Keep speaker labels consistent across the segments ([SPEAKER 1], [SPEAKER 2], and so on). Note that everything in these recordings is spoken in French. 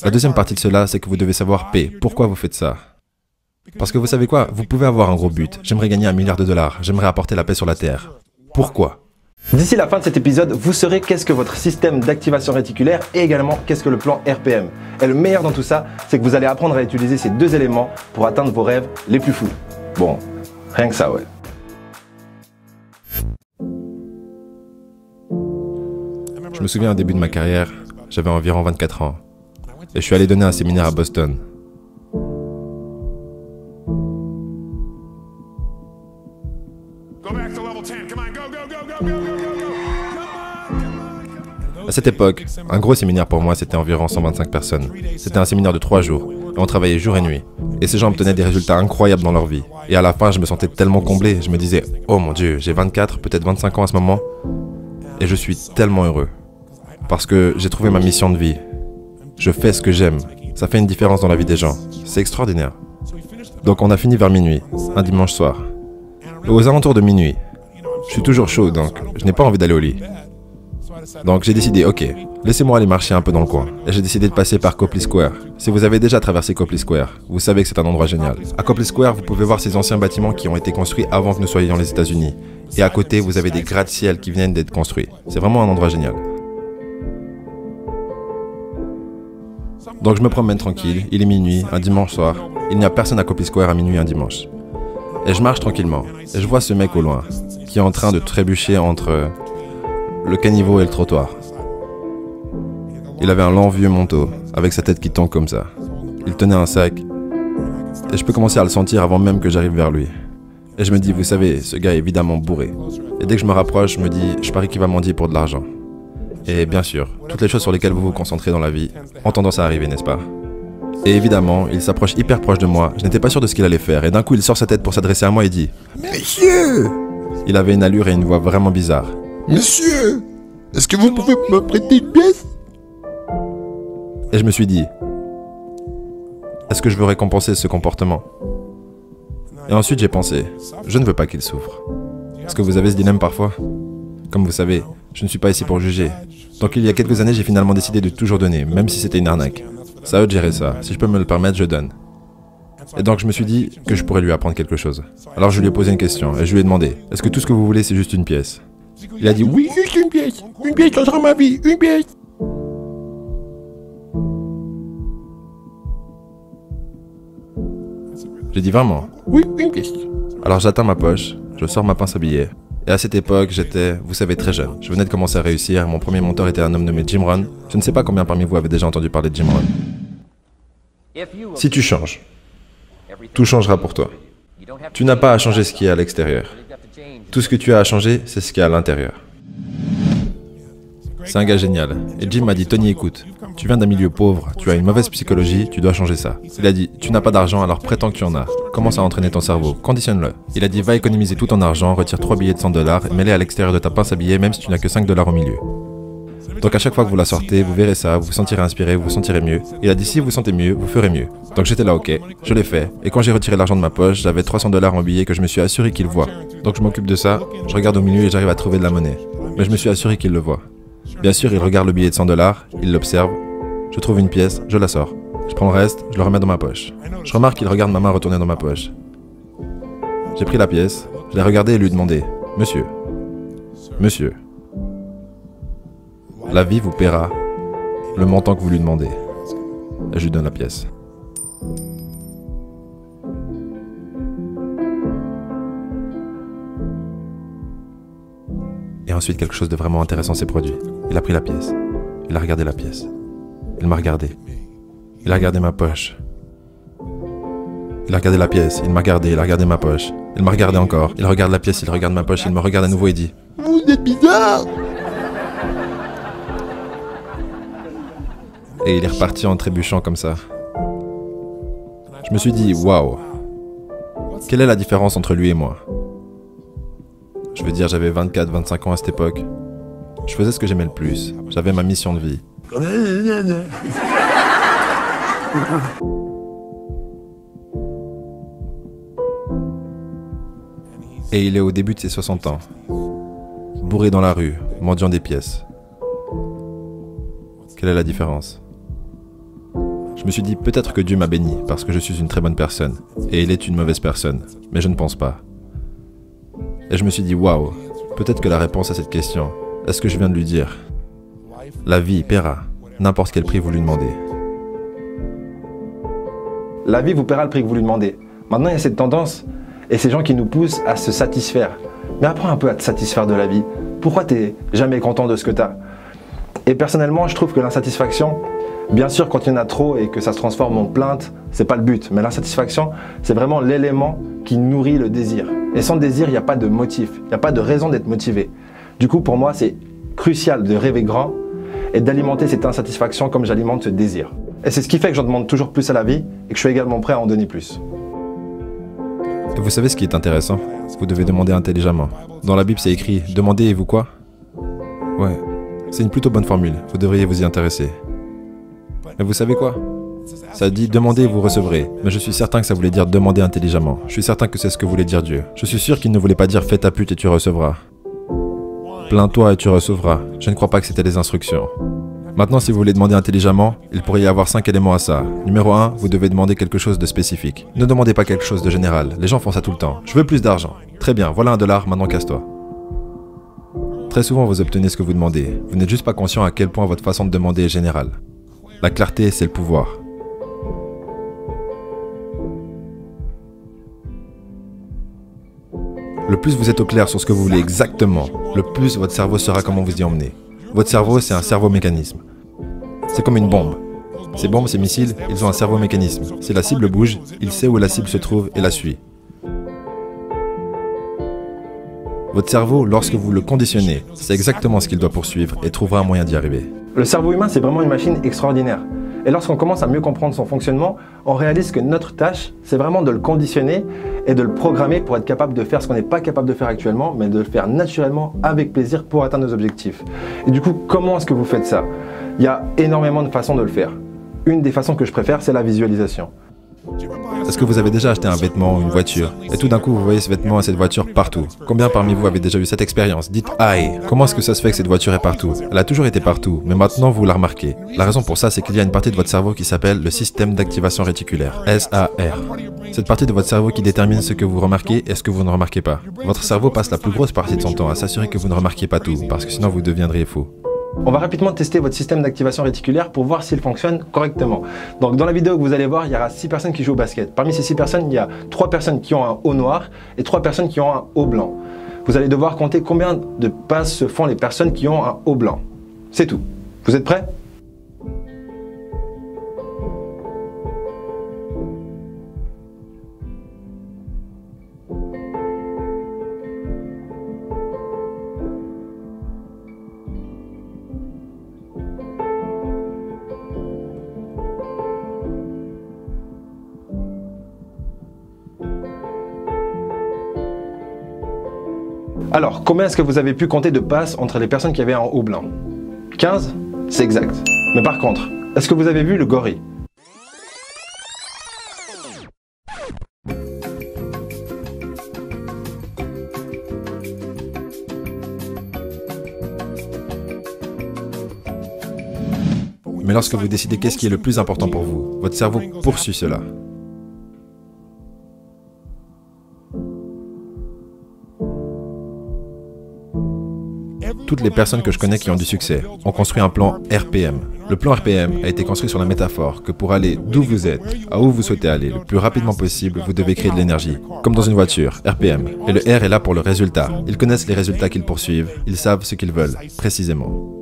[SPEAKER 1] La deuxième partie de cela, c'est que vous devez savoir P. Pourquoi vous faites ça? Parce que vous savez quoi? Vous pouvez avoir un gros but. J'aimerais gagner $1 milliard. J'aimerais apporter la paix sur la Terre. Pourquoi?
[SPEAKER 2] D'ici la fin de cet épisode, vous saurez qu'est-ce que votre système d'activation réticulaire et également qu'est-ce que le plan RPM. Et le meilleur dans tout ça, c'est que vous allez apprendre à utiliser ces deux éléments pour atteindre vos rêves les plus fous. Bon, rien que ça, ouais.
[SPEAKER 1] Je me souviens au début de ma carrière, j'avais environ 24 ans. Et je suis allé donner un séminaire à Boston. À cette époque, un gros séminaire pour moi, c'était environ 125 personnes. C'était un séminaire de 3 jours, et on travaillait jour et nuit. Et ces gens obtenaient des résultats incroyables dans leur vie. Et à la fin, je me sentais tellement comblé, je me disais, oh mon Dieu, j'ai 24, peut-être 25 ans à ce moment, et je suis tellement heureux. Parce que j'ai trouvé ma mission de vie. Je fais ce que j'aime. Ça fait une différence dans la vie des gens. C'est extraordinaire. Donc on a fini vers minuit, un dimanche soir. Et aux alentours de minuit, je suis toujours chaud, donc je n'ai pas envie d'aller au lit. Donc j'ai décidé, ok, laissez-moi aller marcher un peu dans le coin. Et j'ai décidé de passer par Copley Square. Si vous avez déjà traversé Copley Square, vous savez que c'est un endroit génial. À Copley Square, vous pouvez voir ces anciens bâtiments qui ont été construits avant que nous soyons les États-Unis. Et à côté, vous avez des gratte-ciel qui viennent d'être construits. C'est vraiment un endroit génial. Donc je me promène tranquille, il est minuit, un dimanche soir. Il n'y a personne à Copley Square à minuit un dimanche. Et je marche tranquillement, et je vois ce mec au loin, qui est en train de trébucher entre le caniveau et le trottoir. Il avait un long vieux manteau, avec sa tête qui tombe comme ça. Il tenait un sac, et je peux commencer à le sentir avant même que j'arrive vers lui. Et je me dis, vous savez, ce gars est évidemment bourré. Et dès que je me rapproche, je me dis, je parie qu'il va mendier pour de l'argent. Et bien sûr, toutes les choses sur lesquelles vous vous concentrez dans la vie ont tendance à arriver, n'est-ce pas? Et évidemment, il s'approche hyper proche de moi, je n'étais pas sûr de ce qu'il allait faire, et d'un coup il sort sa tête pour s'adresser à moi et dit « Monsieur !» Il avait une allure et une voix vraiment bizarre. « Monsieur, est-ce que vous pouvez me prêter une pièce ?» Et je me suis dit « Est-ce que je veux récompenser ce comportement ?» Et ensuite j'ai pensé « Je ne veux pas qu'il souffre. » Est-ce que vous avez ce dilemme parfois? Comme vous savez, je ne suis pas ici pour juger. Donc il y a quelques années, j'ai finalement décidé de toujours donner, même si c'était une arnaque. C'est à eux de gérer ça. Si je peux me le permettre, je donne. Et donc je me suis dit que je pourrais lui apprendre quelque chose. Alors je lui ai posé une question et je lui ai demandé, est-ce que tout ce que vous voulez c'est juste une pièce? Il a dit oui, juste une pièce changera ma vie, une pièce. J'ai dit vraiment? Oui, une pièce. Alors j'atteins ma poche, je sors ma pince à billets. Et à cette époque, j'étais, vous savez, très jeune. Je venais de commencer à réussir, mon premier mentor était un homme nommé Jim Rohn. Je ne sais pas combien parmi vous avez déjà entendu parler de Jim Rohn. Si tu changes, tout changera pour toi. Tu n'as pas à changer ce qui est à l'extérieur. Tout ce que tu as à changer, c'est ce qui est à l'intérieur. C'est un gars génial. Et Jim m'a dit, Tony, écoute, tu viens d'un milieu pauvre, tu as une mauvaise psychologie, tu dois changer ça. Il a dit, tu n'as pas d'argent, alors prétends que tu en as. Commence à entraîner ton cerveau, conditionne-le. Il a dit, va économiser tout ton argent, retire 3 billets de $100 et mets-les à l'extérieur de ta pince à billets, même si tu n'as que $5 au milieu. Donc à chaque fois que vous la sortez, vous verrez ça, vous vous sentirez inspiré, vous vous sentirez mieux. Il a dit, si vous sentez mieux, vous ferez mieux. Donc j'étais là, ok, je l'ai fait. Et quand j'ai retiré l'argent de ma poche, j'avais $300 en billets que je me suis assuré qu'il voit. Donc je m'occupe de ça, je regarde au milieu et j'arrive à trouver de la monnaie. Mais je me suis assuré qu'il le voit. Bien sûr, il regarde le billet de $100, il l'observe, je trouve une pièce, je la sors. Je prends le reste, je le remets dans ma poche. Je remarque qu'il regarde ma main retourner dans ma poche. J'ai pris la pièce, je l'ai regardée et lui ai demandé, « Monsieur, monsieur, la vie vous paiera le montant que vous lui demandez. » Et je lui donne la pièce. Et ensuite, quelque chose de vraiment intéressant s'est produit. Il a pris la pièce. Il a regardé la pièce. Il m'a regardé. Il a regardé ma poche. Il a regardé la pièce. Il m'a regardé. Il a regardé ma poche. Il m'a regardé encore. Il regarde la pièce. Il regarde ma poche. Il me regarde à nouveau et dit « Vous êtes bizarre !» Et il est reparti en trébuchant comme ça. Je me suis dit « Waouh ! Quelle est la différence entre lui et moi ?» Je veux dire, j'avais 24-25 ans à cette époque. Je faisais ce que j'aimais le plus. J'avais ma mission de vie. Et il est au début de ses 60 ans. Bourré dans la rue, mendiant des pièces. Quelle est la différence ? Je me suis dit peut-être que Dieu m'a béni parce que je suis une très bonne personne et il est une mauvaise personne, mais je ne pense pas. Et je me suis dit waouh, peut-être que la réponse à cette question est ce que je viens de lui dire. La vie paiera n'importe quel prix vous lui demandez.
[SPEAKER 2] La vie vous paiera le prix que vous lui demandez. Maintenant, il y a cette tendance et ces gens qui nous poussent à se satisfaire. Mais apprends un peu à te satisfaire de la vie. Pourquoi tu n'es jamais content de ce que tu as? Et personnellement, je trouve que l'insatisfaction, bien sûr, quand il y en a trop et que ça se transforme en plainte, c'est pas le but. Mais l'insatisfaction, c'est vraiment l'élément qui nourrit le désir. Et sans désir, il n'y a pas de motif, il n'y a pas de raison d'être motivé. Du coup, pour moi, c'est crucial de rêver grand et d'alimenter cette insatisfaction comme j'alimente ce désir. Et c'est ce qui fait que j'en demande toujours plus à la vie et que je suis également prêt à en donner plus.
[SPEAKER 1] Et vous savez ce qui est intéressant? Vous devez demander intelligemment. Dans la Bible, c'est écrit « Demandez et vous quoi ?» Ouais, c'est une plutôt bonne formule, vous devriez vous y intéresser. Mais vous savez quoi? Ça dit « Demandez et vous recevrez », mais je suis certain que ça voulait dire « Demandez intelligemment ». Je suis certain que c'est ce que voulait dire Dieu. Je suis sûr qu'il ne voulait pas dire « Fais ta pute et tu recevras ». Plains-toi et tu recevras. Je ne crois pas que c'était les instructions. Maintenant, si vous voulez demander intelligemment, il pourrait y avoir 5 éléments à ça. Numéro 1, vous devez demander quelque chose de spécifique. Ne demandez pas quelque chose de général. Les gens font ça tout le temps. Je veux plus d'argent. Très bien, voilà $1, maintenant casse-toi. Très souvent, vous obtenez ce que vous demandez. Vous n'êtes juste pas conscient à quel point votre façon de demander est générale. La clarté, c'est le pouvoir. Le plus vous êtes au clair sur ce que vous voulez exactement, le plus votre cerveau saura comment vous y emmener. Votre cerveau, c'est un cerveau-mécanisme. C'est comme une bombe. Ces bombes, ces missiles, ils ont un cerveau-mécanisme. Si la cible bouge, il sait où la cible se trouve et la suit. Votre cerveau, lorsque vous le conditionnez, c'est exactement ce qu'il doit poursuivre et trouvera un moyen d'y arriver.
[SPEAKER 2] Le cerveau humain, c'est vraiment une machine extraordinaire. Et lorsqu'on commence à mieux comprendre son fonctionnement, on réalise que notre tâche, c'est vraiment de le conditionner et de le programmer pour être capable de faire ce qu'on n'est pas capable de faire actuellement, mais de le faire naturellement, avec plaisir, pour atteindre nos objectifs. Et du coup, comment est-ce que vous faites ça? Il y a énormément de façons de le faire. Une des façons que je préfère, c'est la visualisation.
[SPEAKER 1] Est-ce que vous avez déjà acheté un vêtement ou une voiture et tout d'un coup vous voyez ce vêtement et cette voiture partout? Combien parmi vous avez déjà eu cette expérience? Dites aïe, comment est-ce que ça se fait que cette voiture est partout? Elle a toujours été partout, mais maintenant vous la remarquez. La raison pour ça, c'est qu'il y a une partie de votre cerveau qui s'appelle le système d'activation réticulaire, SAR. Cette partie de votre cerveau qui détermine ce que vous remarquez et ce que vous ne remarquez pas. Votre cerveau passe la plus grosse partie de son temps à s'assurer que vous ne remarquiez pas tout, parce que sinon vous deviendriez fou.
[SPEAKER 2] On va rapidement tester votre système d'activation réticulaire pour voir s'il fonctionne correctement. Donc dans la vidéo que vous allez voir, il y aura 6 personnes qui jouent au basket. Parmi ces 6 personnes, il y a 3 personnes qui ont un haut noir et 3 personnes qui ont un haut blanc. Vous allez devoir compter combien de passes se font les personnes qui ont un haut blanc. C'est tout. Vous êtes prêts ? Alors, combien est-ce que vous avez pu compter de passes entre les personnes qui avaient un haut blanc? 15? C'est exact. Mais par contre, est-ce que vous avez vu le gorille?
[SPEAKER 1] Mais lorsque vous décidez qu'est-ce qui est le plus important pour vous, votre cerveau poursuit cela. Toutes les personnes que je connais qui ont du succès ont construit un plan RPM. Le plan RPM a été construit sur la métaphore que pour aller d'où vous êtes à où vous souhaitez aller le plus rapidement possible, vous devez créer de l'énergie. Comme dans une voiture, RPM. Et le R est là pour le résultat. Ils connaissent les résultats qu'ils poursuivent, ils savent ce qu'ils veulent, précisément.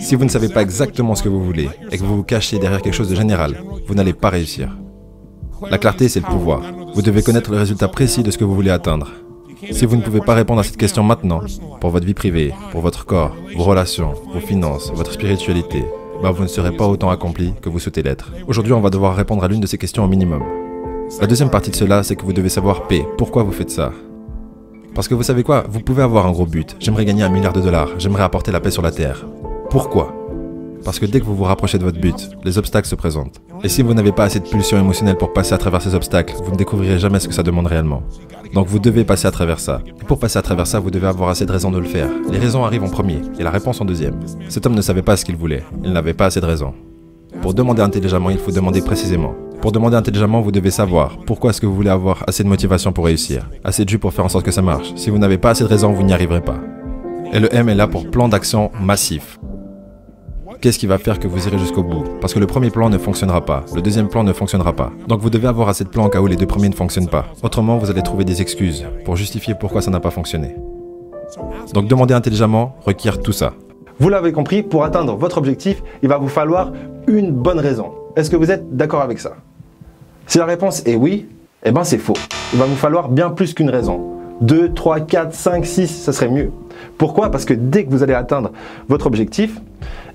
[SPEAKER 1] Si vous ne savez pas exactement ce que vous voulez et que vous vous cachez derrière quelque chose de général, vous n'allez pas réussir. La clarté, c'est le pouvoir. Vous devez connaître le résultat précis de ce que vous voulez atteindre. Si vous ne pouvez pas répondre à cette question maintenant, pour votre vie privée, pour votre corps, vos relations, vos finances, votre spiritualité, vous ne serez pas autant accompli que vous souhaitez l'être. Aujourd'hui, on va devoir répondre à l'une de ces questions au minimum. La deuxième partie de cela, c'est que vous devez savoir P. Pourquoi vous faites ça? Parce que vous savez quoi? Vous pouvez avoir un gros but. J'aimerais gagner $1 milliard. J'aimerais apporter la paix sur la Terre. Pourquoi? Parce que dès que vous vous rapprochez de votre but, les obstacles se présentent. Et si vous n'avez pas assez de pulsion émotionnelle pour passer à travers ces obstacles, vous ne découvrirez jamais ce que ça demande réellement. Donc vous devez passer à travers ça. Et pour passer à travers ça, vous devez avoir assez de raisons de le faire. Les raisons arrivent en premier et la réponse en deuxième. Cet homme ne savait pas ce qu'il voulait. Il n'avait pas assez de raisons. Pour demander intelligemment, il faut demander précisément. Pour demander intelligemment, vous devez savoir pourquoi est-ce que vous voulez avoir assez de motivation pour réussir, assez de jus pour faire en sorte que ça marche. Si vous n'avez pas assez de raisons, vous n'y arriverez pas. Et le M est là pour plan d'action massif. Qu'est-ce qui va faire que vous irez jusqu'au bout? Parce que le premier plan ne fonctionnera pas, le deuxième plan ne fonctionnera pas. Donc vous devez avoir assez de plans au cas où les deux premiers ne fonctionnent pas. Autrement, vous allez trouver des excuses pour justifier pourquoi ça n'a pas fonctionné. Donc demander intelligemment requiert tout ça.
[SPEAKER 2] Vous l'avez compris, pour atteindre votre objectif, il va vous falloir une bonne raison. Est-ce que vous êtes d'accord avec ça? Si la réponse est oui, eh ben c'est faux. Il va vous falloir bien plus qu'une raison. 2, 3, 4, 5, 6, ça serait mieux. Pourquoi? Parce que dès que vous allez atteindre votre objectif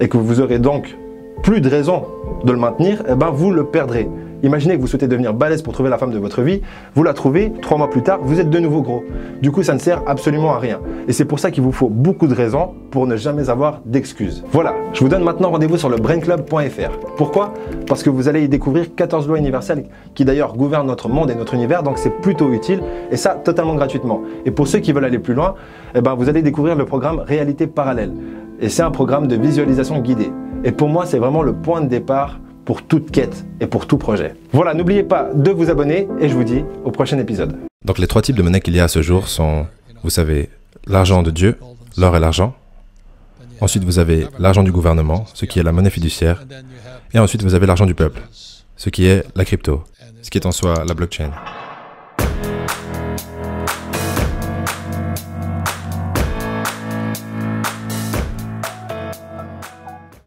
[SPEAKER 2] et que vous aurez donc plus de raison de le maintenir, eh ben vous le perdrez. Imaginez que vous souhaitez devenir balèze pour trouver la femme de votre vie, vous la trouvez, 3 mois plus tard, vous êtes de nouveau gros. Du coup, ça ne sert absolument à rien. Et c'est pour ça qu'il vous faut beaucoup de raisons pour ne jamais avoir d'excuses. Voilà, je vous donne maintenant rendez-vous sur le brainclub.fr. Pourquoi? Parce que vous allez y découvrir 14 lois universelles qui d'ailleurs gouvernent notre monde et notre univers, donc c'est plutôt utile, et ça totalement gratuitement. Et pour ceux qui veulent aller plus loin, eh ben, vous allez découvrir le programme Réalité Parallèle. Et c'est un programme de visualisation guidée. Et pour moi, c'est vraiment le point de départ pour toute quête et pour tout projet. Voilà, n'oubliez pas de vous abonner et je vous dis au prochain épisode.
[SPEAKER 1] Donc les 3 types de monnaie qu'il y a à ce jour sont, vous savez, l'argent de Dieu, l'or et l'argent. Ensuite, vous avez l'argent du gouvernement, ce qui est la monnaie fiduciaire. Et ensuite, vous avez l'argent du peuple, ce qui est la crypto, ce qui est en soi la blockchain.